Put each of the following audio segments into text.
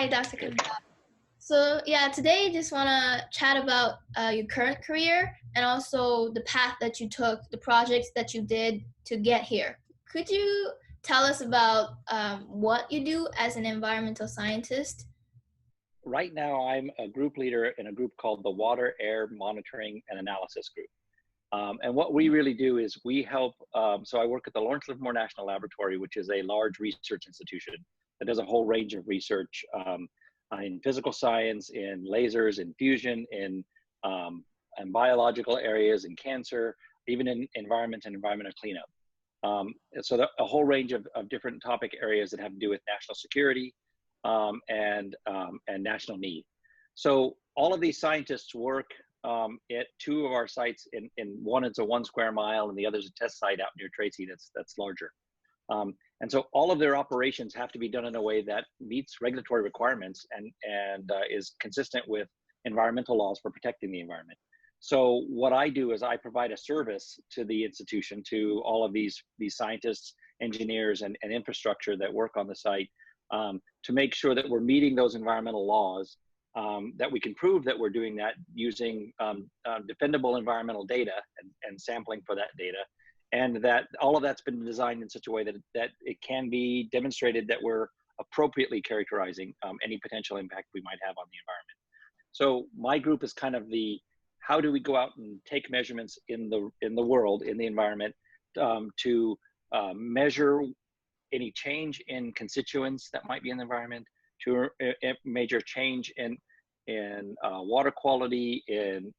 Hi, Dr. Campbell. So yeah, today I just want to chat about your current career and also the path that you took, the projects that you did to get here. Could you tell us about what you do as an environmental scientist? Right now, I'm a group leader in a group called the Water, Air Monitoring and Analysis Group. And what we really do is we help, so I work at the Lawrence Livermore National Laboratory, which is a large research institution that does a whole range of research in physical science, in lasers, in fusion, in biological areas, in cancer, even in environment and environmental cleanup. So a whole range of different topic areas that have to do with national security and national need. So all of these scientists work at two of our sites. In one, it's a 1 square mile, and the other is a test site out near Tracy that's larger. And so all of their operations have to be done in a way that meets regulatory requirements and is consistent with environmental laws for protecting the environment. So what I do is I provide a service to the institution, to all of these scientists, engineers, and infrastructure that work on the site to make sure that we're meeting those environmental laws, that we can prove that we're doing that using defendable environmental data and sampling for that data, and that all of that's been designed in such a way that it can be demonstrated that we're appropriately characterizing any potential impact we might have on the environment. So my group is kind of the, how do we go out and take measurements in the world, in the environment, to measure any change in constituents that might be in the environment, to measure change in water quality, in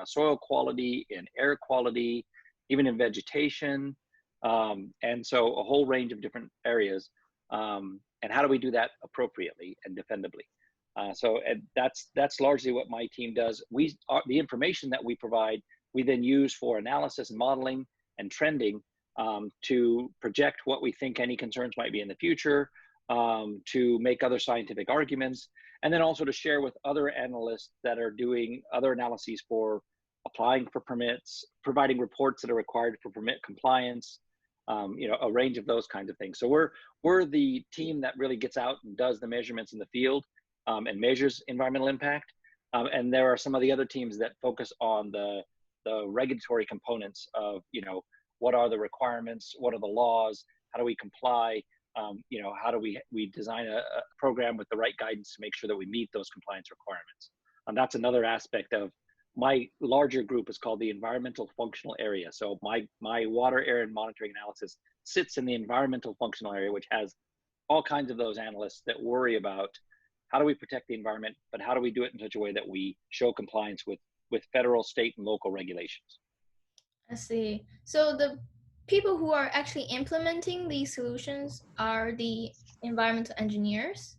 soil quality, in air quality, even in vegetation, and so a whole range of different areas. And how do we do that appropriately and defendably? So that's largely what my team does. The information that we provide, we then use for analysis and modeling and trending to project what we think any concerns might be in the future, to make other scientific arguments, and then also to share with other analysts that are doing other analyses for applying for permits, providing reports that are required for permit compliance, a range of those kinds of things. So we're the team that really gets out and does the measurements in the field and measures environmental impact. And there are some of the other teams that focus on the regulatory components of, what are the requirements, what are the laws, how do we comply, how do we design a program with the right guidance to make sure that we meet those compliance requirements. And that's another aspect of my larger group, is called the environmental functional area. So my water, air, and monitoring analysis sits in the environmental functional area, which has all kinds of those analysts that worry about how do we protect the environment, but how do we do it in such a way that we show compliance with federal, state, and local regulations. I see. So the people who are actually implementing these solutions are the environmental engineers?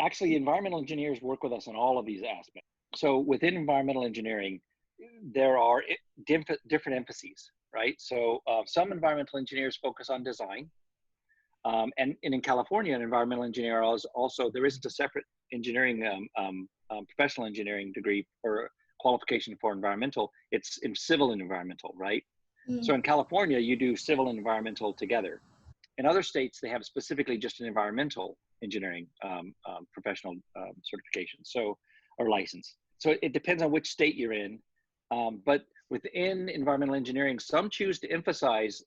Actually, environmental engineers work with us on all of these aspects. So within environmental engineering, there are different emphases, right? So some environmental engineers focus on design. And in California, an environmental engineer also, there isn't a separate engineering, professional engineering degree or qualification for environmental. It's in civil and environmental, right? Mm. So in California, you do civil and environmental together. In other states, they have specifically just an environmental engineering professional certification, or license. So it depends on which state you're in. But within environmental engineering, some choose to emphasize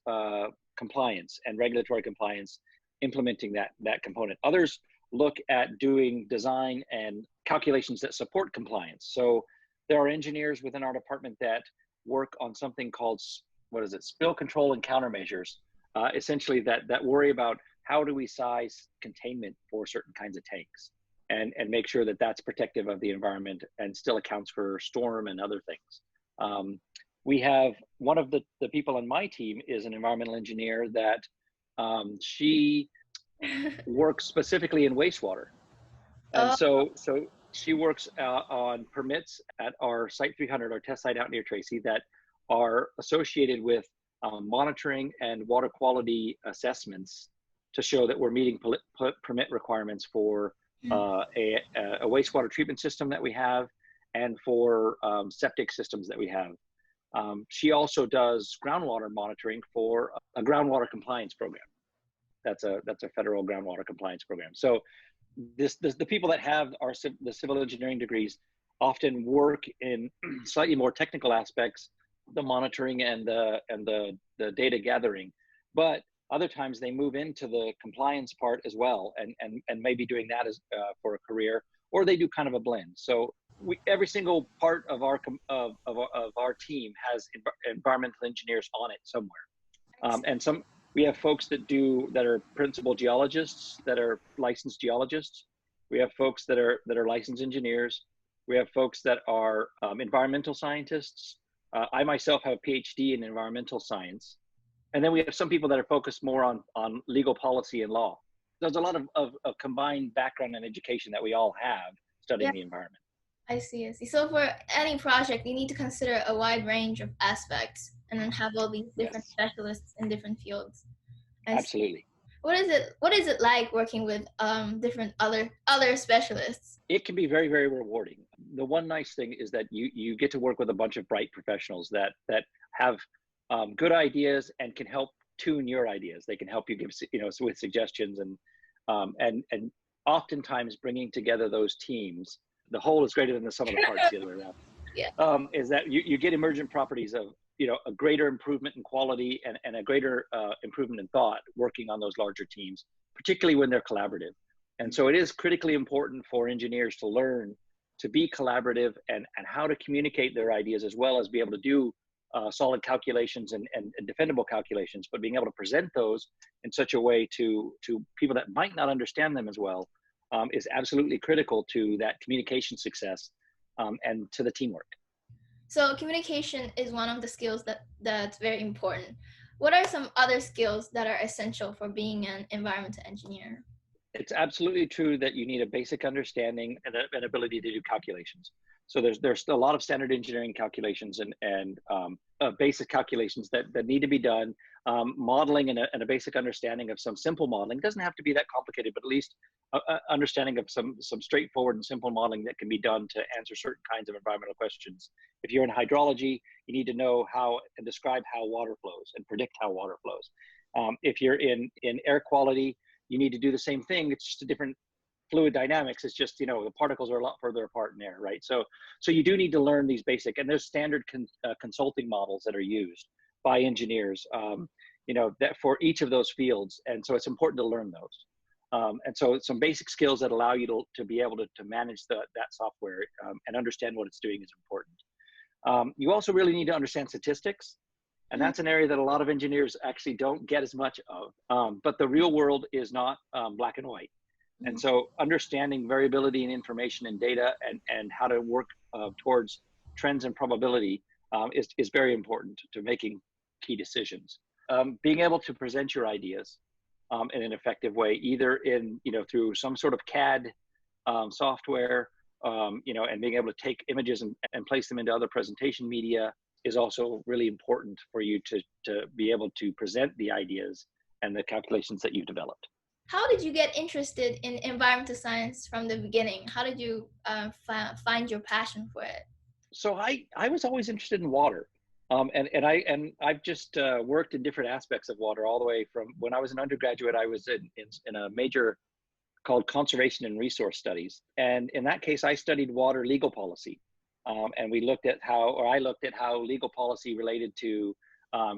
compliance and regulatory compliance, implementing that component. Others look at doing design and calculations that support compliance. So there are engineers within our department that work on something called, spill control and countermeasures, essentially that worry about how do we size containment for certain kinds of tanks and make sure that that's protective of the environment and still accounts for storm and other things. We have one of the people on my team is an environmental engineer that she works specifically in wastewater. And so she works on permits at our Site 300, our test site out near Tracy, that are associated with monitoring and water quality assessments to show that we're meeting permit requirements for a wastewater treatment system that we have and for septic systems that we have. She also does groundwater monitoring for a groundwater compliance program. That's a federal groundwater compliance program. So the people that have the civil engineering degrees often work in slightly more technical aspects, the monitoring and the data gathering, but other times they move into the compliance part as well, and maybe doing that as for a career, or they do kind of a blend. So every single part of our team has environmental engineers on it somewhere, and we have folks that are principal geologists, that are licensed geologists. We have folks that are licensed engineers. We have folks that are environmental scientists. I myself have a PhD in environmental science. And then we have some people that are focused more on legal policy and law. There's a lot of combined background and education that we all have studying the environment. I see, I see. So for any project, you need to consider a wide range of aspects and then have all these different specialists in different fields. Absolutely. What is it like working with different other specialists? It can be very, very rewarding. The one nice thing is that you get to work with a bunch of bright professionals that have good ideas and can help tune your ideas. They can help you give, with suggestions, and oftentimes bringing together those teams. The whole is greater than the sum of the parts, the other way around. Yeah. Is that you get emergent properties of, a greater improvement in quality and a greater improvement in thought working on those larger teams, particularly when they're collaborative. And so it is critically important for engineers to learn to be collaborative and how to communicate their ideas, as well as be able to do solid calculations and defendable calculations, but being able to present those in such a way to people that might not understand them as well is absolutely critical to that communication success and to the teamwork. So communication is one of the skills that's very important. What are some other skills that are essential for being an environmental engineer? It's absolutely true that you need a basic understanding and an ability to do calculations. So there's a lot of standard engineering calculations and basic calculations that need to be done. Modeling and a basic understanding of some simple modeling. It doesn't have to be that complicated, but at least understanding of some straightforward and simple modeling that can be done to answer certain kinds of environmental questions. If you're in hydrology, you need to know how and describe how water flows and predict how water flows. If you're in air quality, you need to do the same thing. It's just a different fluid dynamics. It's just, the particles are a lot further apart in air, right? So you do need to learn these basic, and there's standard consulting models that are used by engineers, that for each of those fields. And so it's important to learn those. And so some basic skills that allow you to be able to manage that software and understand what it's doing is important. You also really need to understand statistics. And that's an area that a lot of engineers actually don't get as much of. But the real world is not black and white. And so understanding variability in information and data and how to work towards trends and probability is very important to making key decisions. Being able to present your ideas in an effective way, either through some sort of CAD software, and being able to take images and place them into other presentation media is also really important for you to be able to present the ideas and the calculations that you've developed. How did you get interested in environmental science from the beginning? How did you find your passion for it? So I was always interested in water. I've just worked in different aspects of water all the way from when I was an undergraduate. I was in a major called Conservation and Resource Studies. And in that case, I studied water legal policy. And I looked at how legal policy related to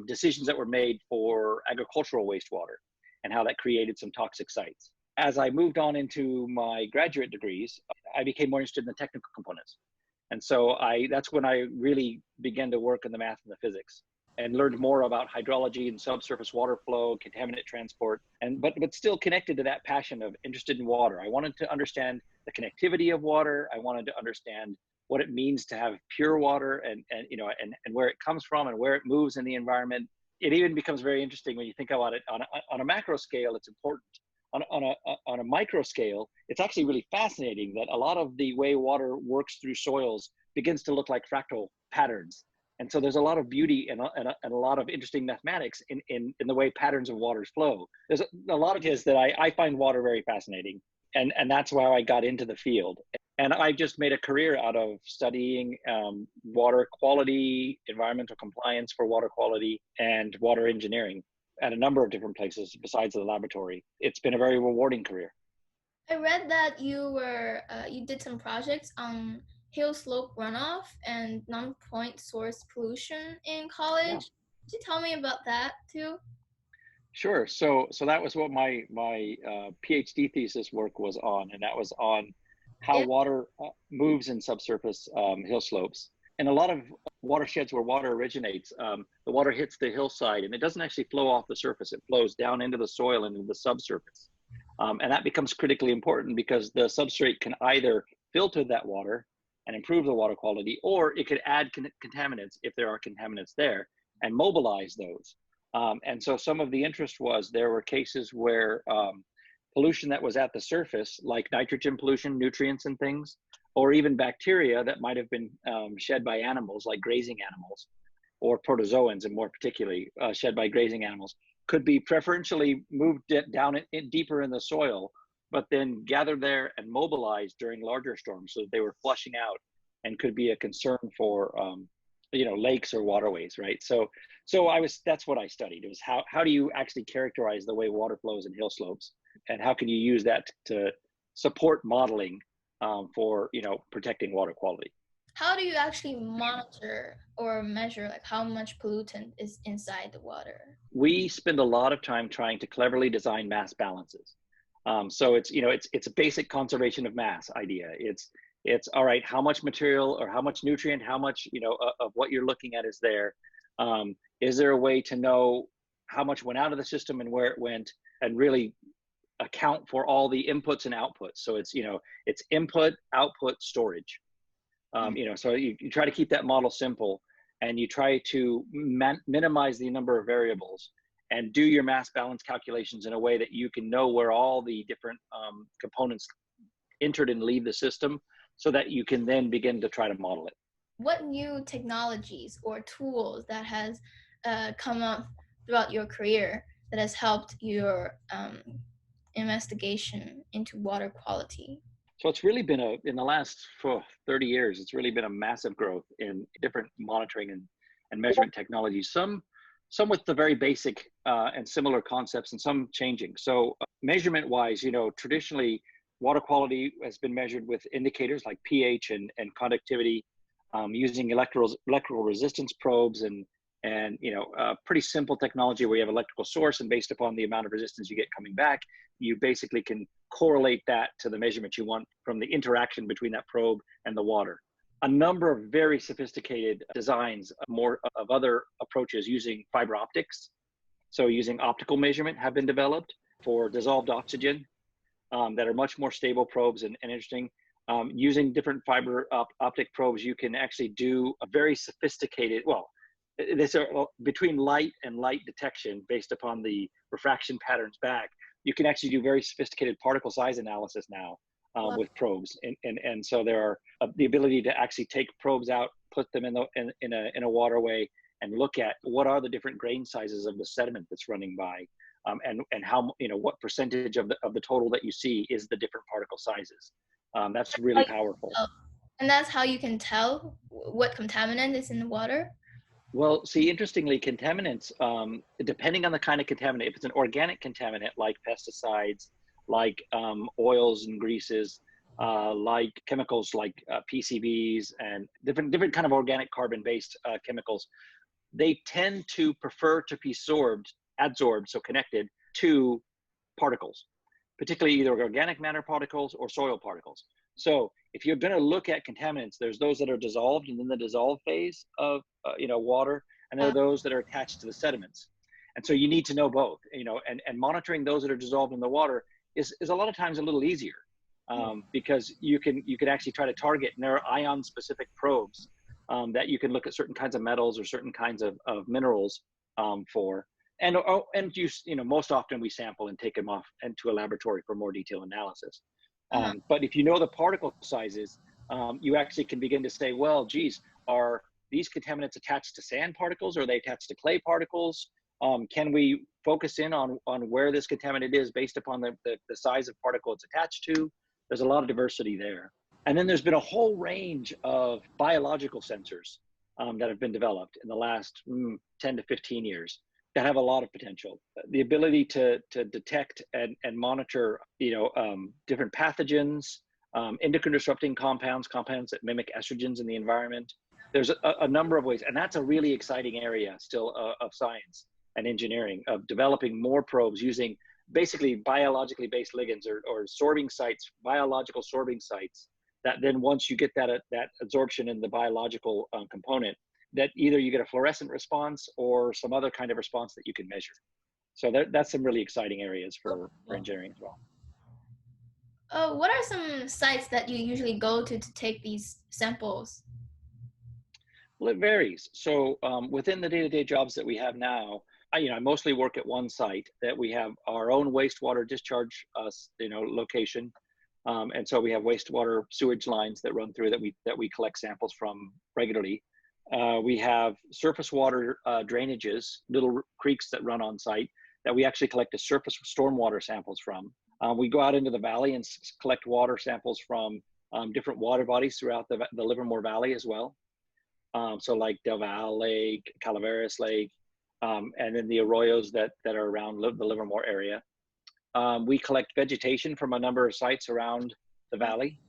decisions that were made for agricultural wastewater and how that created some toxic sites. As I moved on into my graduate degrees, I became more interested in the technical components. And so that's when I really began to work in the math and the physics and learned more about hydrology and subsurface water flow, contaminant transport, but still connected to that passion of interested in water. I wanted to understand the connectivity of water. I wanted to understand what it means to have pure water and where it comes from and where it moves in the environment. It even becomes very interesting when you think about it on a macro scale. It's important. On a micro scale, it's actually really fascinating that a lot of the way water works through soils begins to look like fractal patterns. And so there's a lot of beauty and a lot of interesting mathematics in the way patterns of waters flow. There's a lot of it that I find water very fascinating. And that's why I got into the field. And I just made a career out of studying water quality, environmental compliance for water quality, and water engineering at a number of different places besides the laboratory. It's been a very rewarding career. I read that you did some projects on hill slope runoff and non-point source pollution in Yeah. college. Could you tell me about that too? Sure. So that was what my PhD thesis work was on, and that was on how Yeah. water moves in subsurface hill slopes. And a lot of watersheds where water originates, the water hits the hillside, and it doesn't actually flow off the surface. It flows down into the soil and into the subsurface, and that becomes critically important because the substrate can either filter that water and improve the water quality, or it could add contaminants if there are contaminants there and mobilize those. And so some of the interest was there were cases where pollution that was at the surface, like nitrogen pollution, nutrients and things, or even bacteria that might have been shed by animals, like grazing animals, or protozoans, and more particularly shed by grazing animals, could be preferentially moved down deeper in the soil, but then gathered there and mobilized during larger storms, so that they were flushing out and could be a concern for lakes or waterways, right? So that's what I studied. It was how do you actually characterize the way water flows in hill slopes, and how can you use that to support modeling for protecting water quality. How do you actually monitor or measure like how much pollutant is inside the water? We spend a lot of time trying to cleverly design mass balances. So it's a basic conservation of mass idea. It's all right. How much material or how much nutrient, how much of what you're looking at is there? Is there a way to know how much went out of the system and where it went, and really account for all the inputs and outputs? So it's input, output, storage. So you try to keep that model simple, and you try to minimize the number of variables and do your mass balance calculations in a way that you can know where all the different components entered and leave the system, so that you can then begin to try to model it. What new technologies or tools that has come up throughout your career that has helped your investigation into water quality? So it's really been in the last 30 years, it's really been a massive growth in different monitoring and measurement technologies. Some with the very basic and similar concepts, and some changing. So measurement wise, traditionally water quality has been measured with indicators like pH and conductivity, using electrical resistance probes and pretty simple technology where you have electrical source, and based upon the amount of resistance you get coming back, you basically can correlate that to the measurement you want from the interaction between that probe and the water. A number of very sophisticated designs, more of other approaches using fiber optics, so using optical measurement, have been developed for dissolved oxygen, that are much more stable probes and interesting. Using different fiber optic probes, you can actually do a very sophisticated, this are between light and light detection based upon the refraction patterns back. You can actually do very sophisticated particle size analysis now with probes, and so there are the ability to actually take probes out, put them in a waterway, and look at what are the different grain sizes of the sediment that's running by, and how what percentage of the total that you see is the different particle sizes. That's really powerful. And that's how you can tell what contaminant is in the water? Well, see, interestingly, contaminants, depending on the kind of contaminant, if it's an organic contaminant like pesticides, like oils and greases, like chemicals like PCBs and different kind of organic carbon-based chemicals, they tend to prefer to be adsorbed, so connected to particles, particularly either organic matter particles or soil particles. So if you're going to look at contaminants, there's those that are dissolved and in the dissolved phase of water, and there are those that are attached to the sediments. And so you need to know both, and monitoring those that are dissolved in the water is a lot of times a little easier, because you can actually try to target, and there are ion specific probes that you can look at certain kinds of metals or certain kinds of minerals for. And most often we sample and take them off into a laboratory for more detailed analysis. But if you know the particle sizes, you actually can begin to say, well, geez, are these contaminants attached to sand particles? Or are they attached to clay particles? Can we focus in on where this contaminant is based upon the size of particle it's attached to? There's a lot of diversity there. And then there's been a whole range of biological sensors that have been developed in the last 10 to 15 years. that have a lot of potential. The ability to detect and monitor, different pathogens, endocrine disrupting compounds that mimic estrogens in the environment. There's a number of ways, and that's a really exciting area still of science and engineering, of developing more probes using basically biologically based ligands or sorbing sites, biological sorbing sites, that then once you get that absorption in the biological component, that either you get a fluorescent response or some other kind of response that you can measure. So that's some really exciting areas for engineering as well. What are some sites that you usually go to take these samples? Well, it varies. So within the day-to-day jobs that we have now, I mostly work at one site that we have our own wastewater discharge, location. And so we have wastewater sewage lines that run through that we collect samples from regularly. We have surface water drainages, little creeks that run on site that we actually collect the surface stormwater samples from. We go out into the valley and collect water samples from different water bodies throughout the Livermore Valley as well. So like Del Valle Lake, Calaveras Lake, and then the arroyos that are around the Livermore area. We collect vegetation from a number of sites around the valley.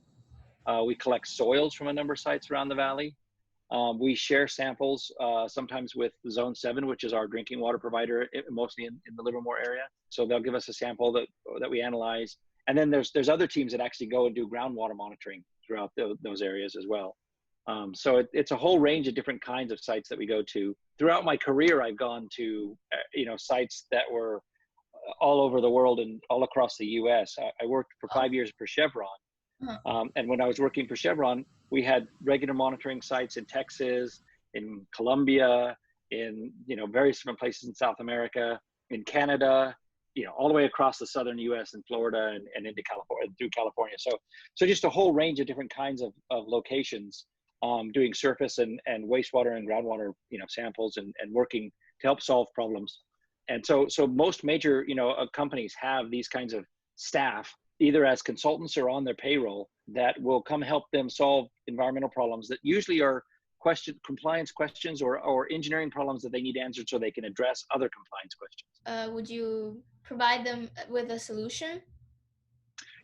We collect soils from a number of sites around the valley. We share samples sometimes with Zone 7, which is our drinking water provider, mostly in the Livermore area. So they'll give us a sample that we analyze. And then there's other teams that actually go and do groundwater monitoring throughout those areas as well. So it's a whole range of different kinds of sites that we go to. Throughout my career, I've gone to sites that were all over the world and all across the U.S. I worked for 5 years for Chevron. And when I was working for Chevron, we had regular monitoring sites in Texas, in Colombia, in various different places in South America, in Canada, all the way across the southern U.S. and Florida and into California, through California. So just a whole range of different kinds of locations, doing surface and wastewater and groundwater samples and working to help solve problems. And so most major companies have these kinds of staff, either as consultants or on their payroll, that will come help them solve environmental problems that usually are compliance questions or engineering problems that they need answered so they can address other compliance questions. Would you provide them with a solution?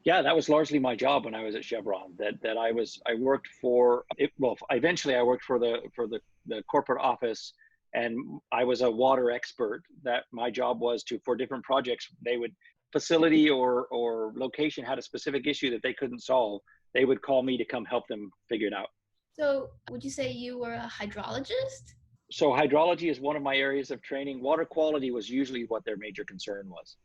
Yeah, that was largely my job when I was at Chevron. I worked for it. Well, eventually I worked for the corporate office, and I was a water expert. That my job was for different projects, they would facility or location had a specific issue that they couldn't solve, they would call me to come help them figure it out. So would you say you were a hydrologist? So hydrology is one of my areas of training. Water quality was usually what their major concern was.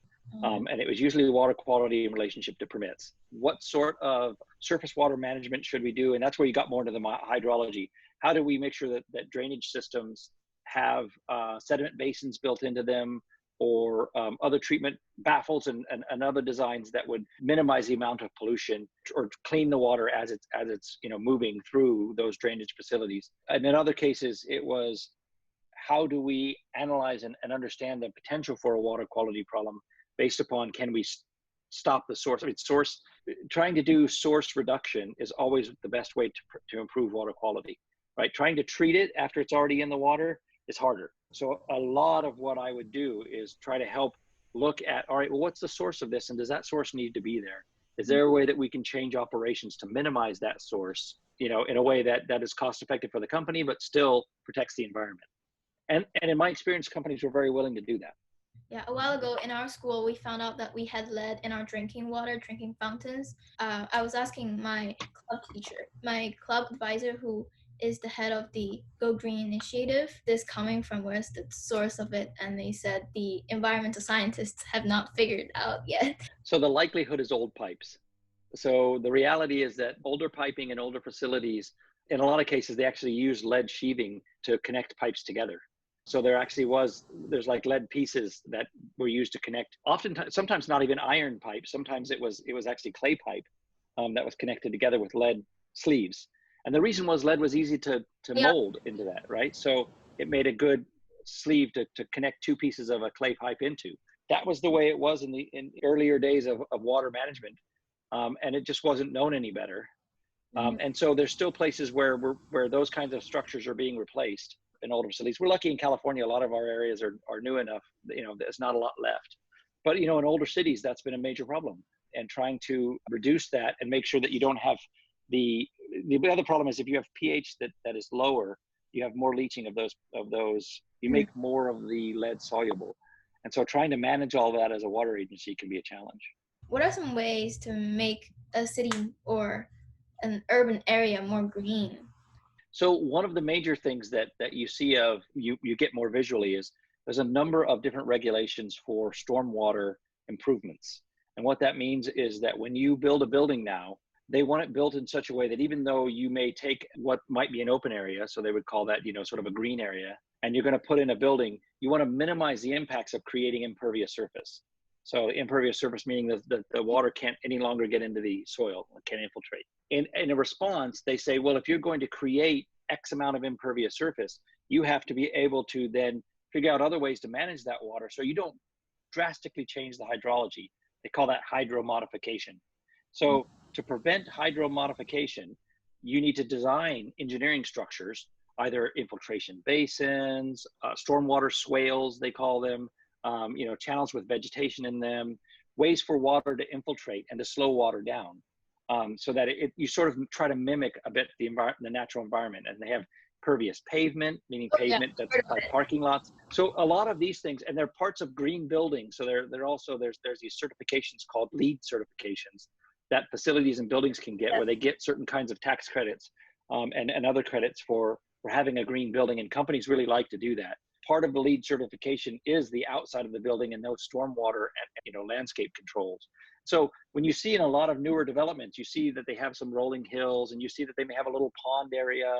And it was usually water quality in relationship to permits. What sort of surface water management should we do? And that's where you got more into the hydrology. How do we make sure that drainage systems have sediment basins built into them, or other treatment baffles and other designs that would minimize the amount of pollution or clean the water as it's moving through those drainage facilities. And in other cases, it was how do we analyze and understand the potential for a water quality problem based upon, can we stop the source? Trying to do source reduction is always the best way to improve water quality, right? Trying to treat it after it's already in the water is harder. So a lot of what I would do is try to help look at, all right, well, what's the source of this? And does that source need to be there? Is there a way that we can change operations to minimize that source, in a way that is cost effective for the company, but still protects the environment? And in my experience, companies were very willing to do that. Yeah, a while ago in our school, we found out that we had lead in our drinking fountains. I was asking my club advisor, who is the head of the Go Green initiative, this coming from, where's the source of it? And they said the environmental scientists have not figured it out yet. So the likelihood is old pipes. So the reality is that older piping and older facilities, in a lot of cases, they actually use lead sheathing to connect pipes together. So there's like lead pieces that were used to connect, sometimes not even iron pipe. Sometimes it was actually clay pipe that was connected together with lead sleeves. And the reason was lead was easy to mold into that, right? So it made a good sleeve to connect two pieces of a clay pipe into. That was the way it was in earlier days of water management. And it just wasn't known any better. And so there's still places where those kinds of structures are being replaced. in older facilities. We're lucky in California, a lot of our areas are new enough, there's not a lot left. But, in older cities, that's been a major problem. And trying to reduce that and make sure that you don't have the other problem is if you have pH that is lower, you have more leaching of those, you make more of the lead soluble. And so trying to manage all that as a water agency can be a challenge. What are some ways to make a city or an urban area more green? So one of the major things that you see you get more visually is there's a number of different regulations for stormwater improvements. And what that means is that when you build a building now, they want it built in such a way that even though you may take what might be an open area, so they would call that, sort of a green area, and you're going to put in a building, you want to minimize the impacts of creating impervious surface. So impervious surface meaning that the water can't any longer get into the soil, can't infiltrate. In a response, they say, well, if you're going to create X amount of impervious surface, you have to be able to then figure out other ways to manage that water so you don't drastically change the hydrology. They call that hydromodification. So to prevent hydromodification, you need to design engineering structures, either infiltration basins, stormwater swales, they call them, channels with vegetation in them, ways for water to infiltrate and to slow water down, so that you sort of try to mimic a bit the natural environment. And they have pervious pavement, meaning pavement that's like parking lots. So a lot of these things, and they're parts of green buildings. So they're also, there's these certifications called LEED certifications that facilities and buildings can get, where they get certain kinds of tax credits and other credits for having a green building. And companies really like to do that. Part of the LEED certification is the outside of the building and those stormwater and landscape controls. So when you see in a lot of newer developments, you see that they have some rolling hills, and you see that they may have a little pond area,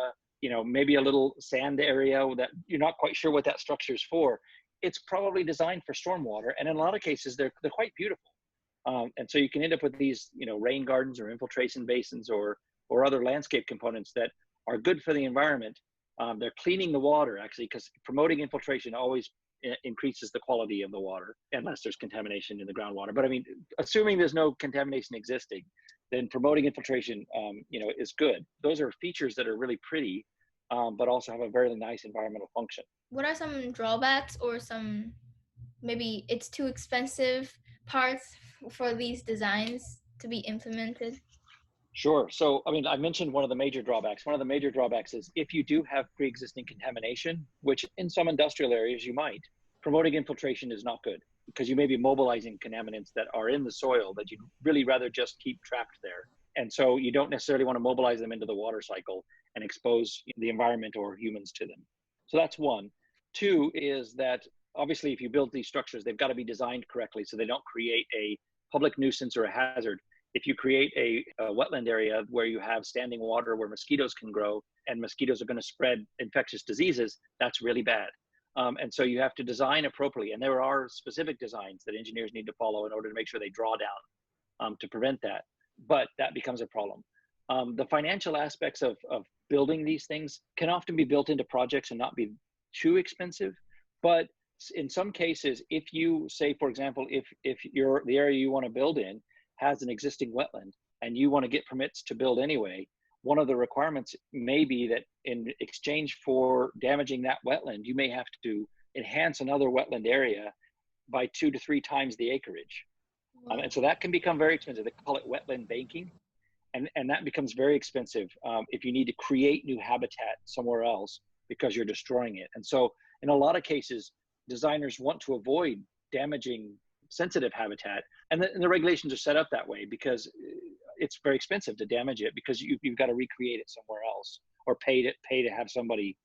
maybe a little sand area that you're not quite sure what that structure is for. It's probably designed for stormwater, and in a lot of cases they're quite beautiful. And so you can end up with these, rain gardens or infiltration basins or other landscape components that are good for the environment. They're cleaning the water, actually, because promoting infiltration always increases the quality of the water, unless there's contamination in the groundwater. But I mean, assuming there's no contamination existing, then promoting infiltration, is good. Those are features that are really pretty, but also have a very nice environmental function. What are some drawbacks or some maybe it's too expensive parts for these designs to be implemented? Sure. So, I mean, I mentioned one of the major drawbacks. One of the major drawbacks is if you do have pre-existing contamination, which in some industrial areas you might, promoting infiltration is not good, because you may be mobilizing contaminants that are in the soil that you'd really rather just keep trapped there. And so you don't necessarily want to mobilize them into the water cycle and expose the environment or humans to them. So that's one. Two is that obviously if you build these structures, they've got to be designed correctly so they don't create a public nuisance or a hazard. If you create a wetland area where you have standing water where mosquitoes can grow, and mosquitoes are going to spread infectious diseases, that's really bad. And so you have to design appropriately. And there are specific designs that engineers need to follow in order to make sure they draw down to prevent that. But that becomes a problem. The financial aspects of building these things can often be built into projects and not be too expensive. But in some cases, if you say, for example, if the area you want to build in has an existing wetland and you want to get permits to build anyway, one of the requirements may be that in exchange for damaging that wetland, you may have to enhance another wetland area by 2 to 3 times the acreage. And so that can become very expensive. They call it wetland banking. And that becomes very expensive if you need to create new habitat somewhere else because you're destroying it. And so in a lot of cases, designers want to avoid damaging sensitive habitat, and the regulations are set up that way because it's very expensive to damage it, because you've got to recreate it somewhere else or pay to have somebody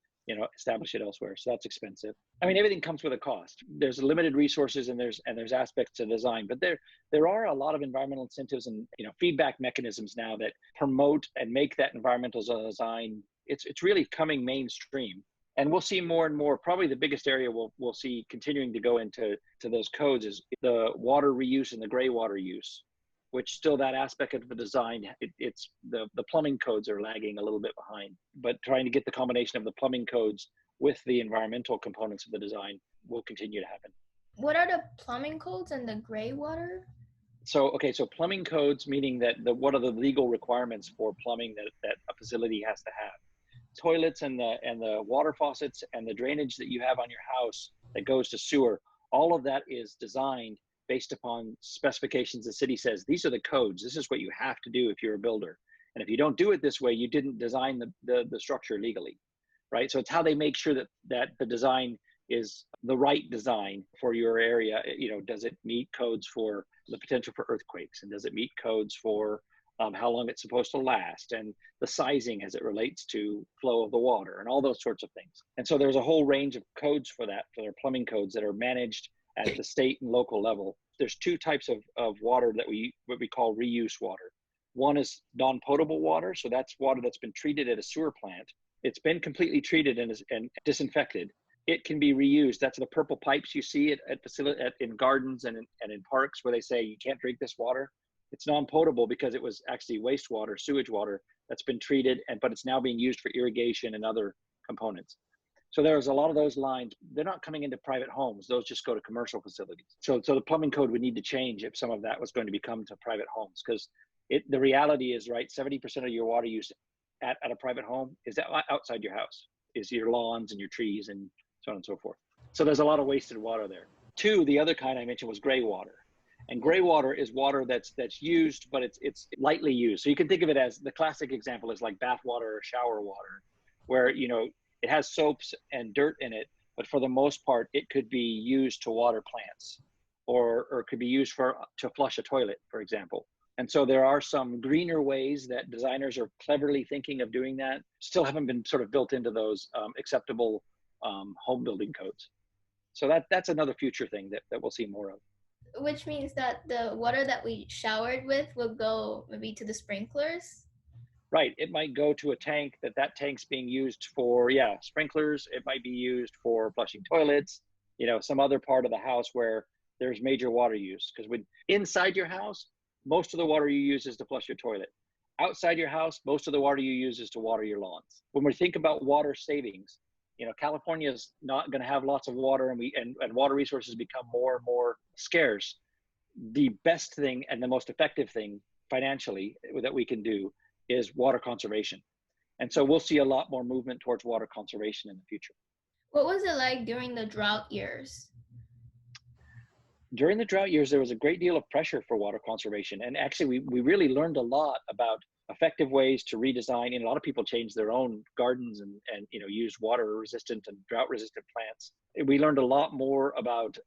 establish it elsewhere. So that's expensive. I mean, everything comes with a cost. There's limited resources and there's aspects to design, but there are a lot of environmental incentives and feedback mechanisms now that promote and make that environmental design. It's really coming mainstream. And we'll see more and more. Probably the biggest area we'll see continuing to go into those codes is the water reuse and the gray water use, which still that aspect of the design, it's the plumbing codes are lagging a little bit behind. But trying to get the combination of the plumbing codes with the environmental components of the design will continue to happen. What are the plumbing codes and the gray water? So plumbing codes, meaning that what are the legal requirements for plumbing that a facility has to have. toilets and the water faucets and the drainage that you have on your house that goes to sewer, all of that is designed based upon specifications. The city says, these are the codes. This is what you have to do if you're a builder. And if you don't do it this way, you didn't design the structure legally, right? So it's how they make sure that the design is the right design for your area. Does it meet codes for the potential for earthquakes? And does it meet codes for how long it's supposed to last, and the sizing as it relates to flow of the water and all those sorts of things. And so there's a whole range of codes for that, for their plumbing codes that are managed at the state and local level. There's two types of water that what we call reuse water. One is non-potable water. So that's water that's been treated at a sewer plant. It's been completely treated and disinfected. It can be reused. That's the purple pipes you see in gardens and in parks where they say you can't drink this water. It's non-potable because it was actually wastewater, sewage water that's been treated, but it's now being used for irrigation and other components. So there's a lot of those lines. They're not coming into private homes. Those just go to commercial facilities. So the plumbing code would need to change if some of that was going to become to private homes, because the reality is, right, 70% of your water use at a private home is outside your house, is your lawns and your trees and so on and so forth. So there's a lot of wasted water there. Two, the other kind I mentioned was gray water. And gray water is water that's used, but it's lightly used. So you can think of it as, the classic example is like bath water or shower water, where, it has soaps and dirt in it, but for the most part, it could be used to water plants, or could be used to flush a toilet, for example. And so there are some greener ways that designers are cleverly thinking of doing that, still haven't been sort of built into those acceptable home building codes. So that's another future thing that we'll see more of. Which means that the water that we showered with will go maybe to the sprinklers? Right. It might go to a tank that tank's being used for, sprinklers. It might be used for flushing toilets, some other part of the house where there's major water use. Because inside your house, most of the water you use is to flush your toilet. Outside your house, most of the water you use is to water your lawns. When we think about water savings, California is not going to have lots of water, and water resources become more and more scarce. The best thing and the most effective thing financially that we can do is water conservation. And so we'll see a lot more movement towards water conservation in the future. What was it like during the drought years? During the drought years, there was a great deal of pressure for water conservation. And actually, we really learned a lot about effective ways to redesign. And a lot of people changed their own gardens and used water resistant and drought resistant plants. We learned a lot more about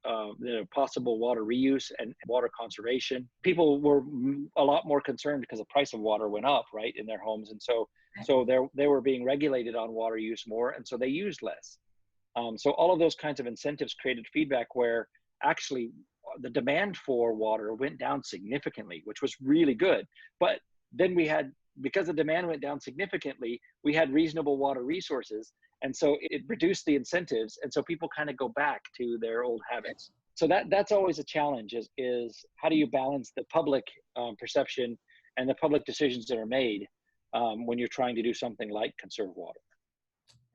possible water reuse and water conservation. People were a lot more concerned because the price of water went up, right, in their homes. And so they were being regulated on water use more, and so they used less. So all of those kinds of incentives created feedback where actually the demand for water went down significantly, which was really good. But then because the demand went down significantly, we had reasonable water resources. And so it reduced the incentives. And so people kind of go back to their old habits. So that's always a challenge is how do you balance the public perception and the public decisions that are made when you're trying to do something like conserve water.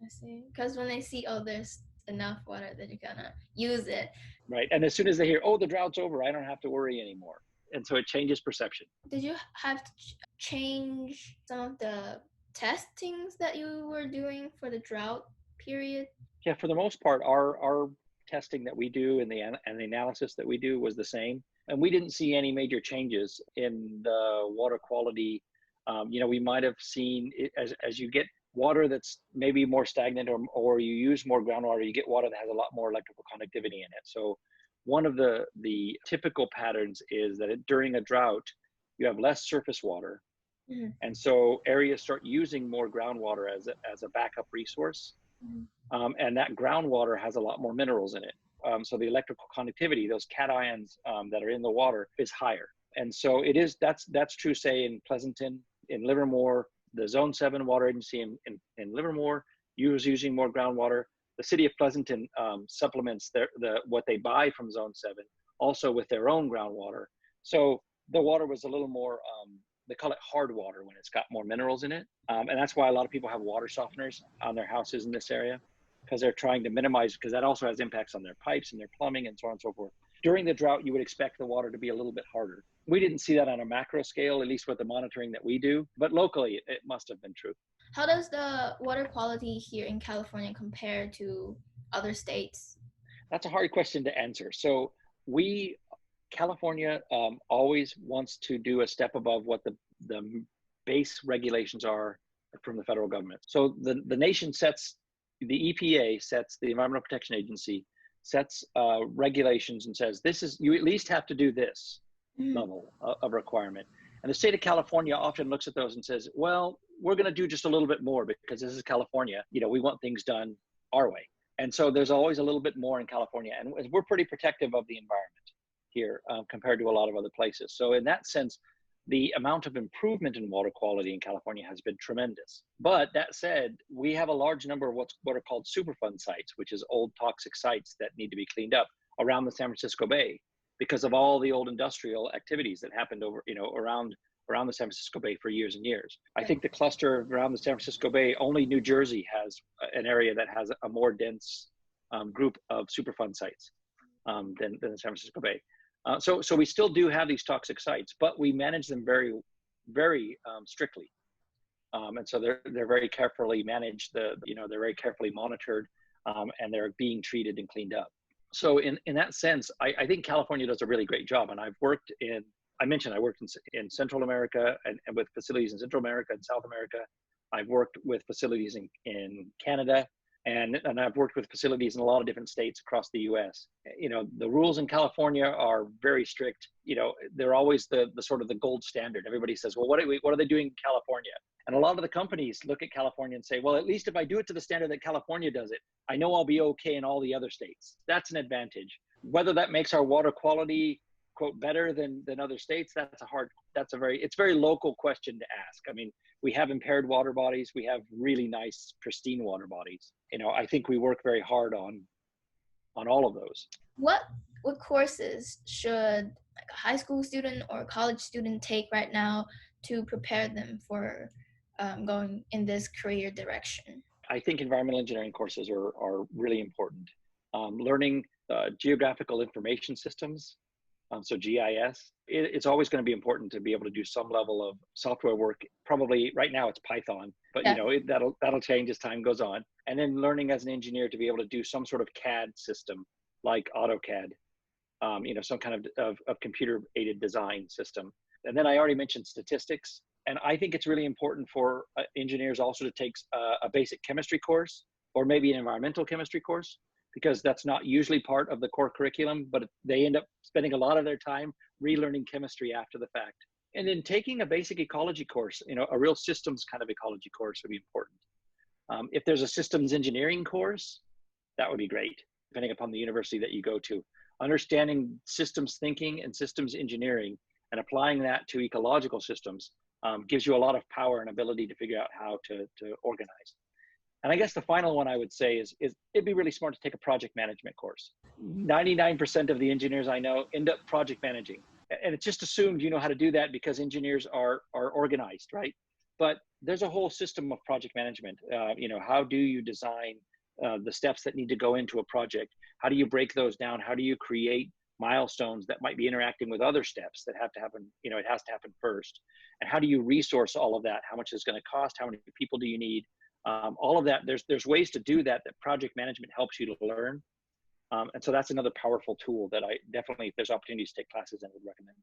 I see. Because when they see, there's enough water, that you're gonna use it. Right. And as soon as they hear, the drought's over, I don't have to worry anymore. And so it changes perception. Did you have to change some of the testings that you were doing for the drought period? Yeah, for the most part, our testing that we do and the analysis that we do was the same. And we didn't see any major changes in the water quality. We might have seen it as you get water that's maybe more stagnant or you use more groundwater, you get water that has a lot more electrical conductivity in it. So one of the typical patterns is that during a drought, you have less surface water. Mm-hmm. And so areas start using more groundwater as a backup resource. Mm-hmm. And that groundwater has a lot more minerals in it. So the electrical conductivity, those cations that are in the water, is higher. And so that's true, say, in Pleasanton, in Livermore. The Zone 7 water agency in Livermore was using more groundwater. The city of Pleasanton supplements what they buy from Zone 7 also with their own groundwater. So the water was a little more, they call it hard water when it's got more minerals in it. And that's why a lot of people have water softeners on their houses in this area, because they're trying to minimize, because that also has impacts on their pipes and their plumbing and so on and so forth. During the drought, you would expect the water to be a little bit harder. We didn't see that on a macro scale, at least with the monitoring that we do, but locally it must have been true. How does the water quality here in California compare to other states? That's a hard question to answer. So California always wants to do a step above what the base regulations are from the federal government. So the nation sets, the EPA sets, the Environmental Protection Agency sets regulations and says, you at least have to do this level of requirement. And the state of California often looks at those and says, well, we're going to do just a little bit more because this is California. We want things done our way. And so there's always a little bit more in California. And we're pretty protective of the environment here compared to a lot of other places. So in that sense, the amount of improvement in water quality in California has been tremendous. But that said, we have a large number of what are called Superfund sites, which is old toxic sites that need to be cleaned up around the San Francisco Bay because of all the old industrial activities that happened around the San Francisco Bay for years and years. I think the cluster around the San Francisco Bay, only New Jersey has an area that has a more dense group of Superfund sites than the San Francisco Bay. So we still do have these toxic sites, but we manage them very, very strictly. And so they're very carefully managed, they're very carefully monitored, and they're being treated and cleaned up. So in that sense, I think California does a really great job. And I worked in Central America and with facilities in Central America and South America. I've worked with facilities in Canada, and I've worked with facilities in a lot of different states across the US. The rules in California are very strict. They're always the sort of the gold standard. Everybody says, well, what are they doing in California? And a lot of the companies look at California and say, well, at least if I do it to the standard that California does it, I know I'll be okay in all the other states. That's an advantage. Whether that makes our water quality, quote, better than other states, it's very local question to ask. I mean, we have impaired water bodies. We have really nice, pristine water bodies. I think we work very hard on all of those. What courses should a high school student or a college student take right now to prepare them for going in this career direction? I think environmental engineering courses are really important. Learning geographical information systems, so GIS, it's always going to be important to be able to do some level of software work. Probably right now it's Python, but that'll change as time goes on. And then learning as an engineer to be able to do some sort of CAD system like AutoCAD, some kind of computer aided design system. And then I already mentioned statistics. And I think it's really important for engineers also to take a basic chemistry course or maybe an environmental chemistry course, because that's not usually part of the core curriculum, but they end up spending a lot of their time relearning chemistry after the fact. And then taking a basic ecology course, a real systems kind of ecology course would be important. If there's a systems engineering course, that would be great, depending upon the university that you go to. Understanding systems thinking and systems engineering and applying that to ecological systems gives you a lot of power and ability to figure out how to organize. And I guess the final one I would say is it'd be really smart to take a project management course. 99% of the engineers I know end up project managing. And it's just assumed you know how to do that because engineers are organized, right? But there's a whole system of project management. How do you design the steps that need to go into a project? How do you break those down? How do you create milestones that might be interacting with other steps that have to happen? It has to happen first. And how do you resource all of that? How much is it going to cost? How many people do you need? All of that, there's ways to do that project management helps you to learn. And so that's another powerful tool that I definitely, if there's opportunities to take classes in, would recommend.